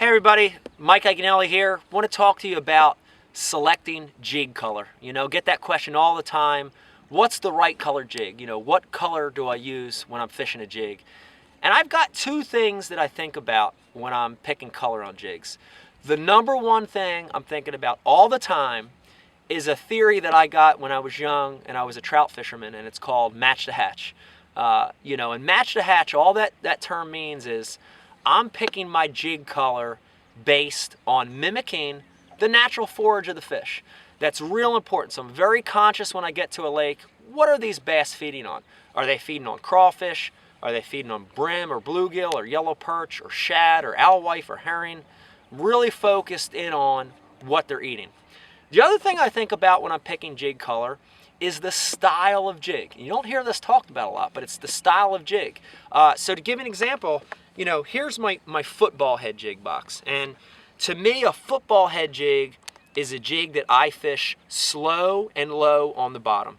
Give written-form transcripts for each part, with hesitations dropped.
Hey everybody, Mike Iaconelli here. Want to talk to you about selecting jig color. You know, get that question all the time. What's the right color jig? You know, what color do I use when I'm fishing a jig? And I've got two things that I think about when I'm picking color on jigs. The number one thing I'm thinking about all the time is a theory that I got when I was young and I was a trout fisherman, and it's called match the hatch. And match the hatch, all that term means is I'm picking my jig color based on mimicking the natural forage of the fish. That's real important. So I'm very conscious when I get to a lake, what are these bass feeding on? Are they feeding on crawfish? Are they feeding on brim or bluegill or yellow perch or shad or alewife or herring? Really focused in on what they're eating. The other thing I think about when I'm picking jig color is the style of jig. You don't hear this talked about a lot, but it's the style of jig. So to give an example, you know, here's my football head jig box. And to me, a football head jig is a jig that I fish slow and low on the bottom.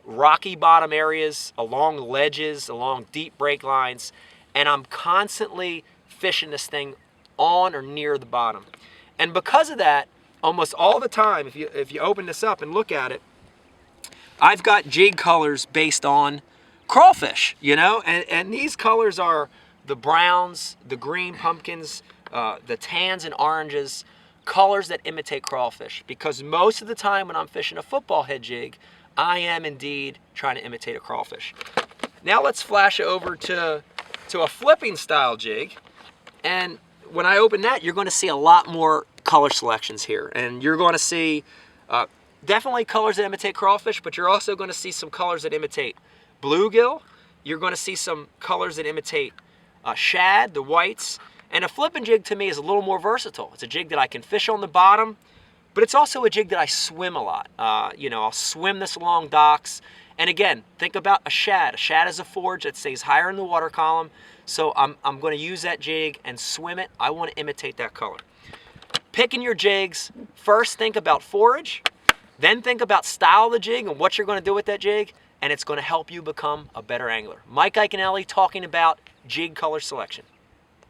Rocky bottom areas, along ledges, along deep break lines, and I'm constantly fishing this thing on or near the bottom. And because of that, almost all the time, if you open this up and look at it, I've got jig colors based on crawfish, you know, and these colors are the browns, the green pumpkins, the tans and oranges, colors that imitate crawfish. Because most of the time when I'm fishing a football head jig, I am indeed trying to imitate a crawfish. Now let's flash over to a flipping style jig. And when I open that, you're going to see a lot more color selections here. And you're going to see definitely colors that imitate crawfish, but you're also going to see some colors that imitate bluegill. You're going to see some colors that imitate shad, the whites. And a flipping jig to me is a little more versatile. It's a jig that I can fish on the bottom, but it's also a jig that I swim a lot. I'll swim this along docks. And again, think about a shad. A shad is a forage that stays higher in the water column. So I'm going to use that jig and swim it. I want to imitate that color. Picking your jigs, first think about forage, then think about style of the jig and what you're going to do with that jig, and it's going to help you become a better angler. Mike Iaconelli talking about jig color selection.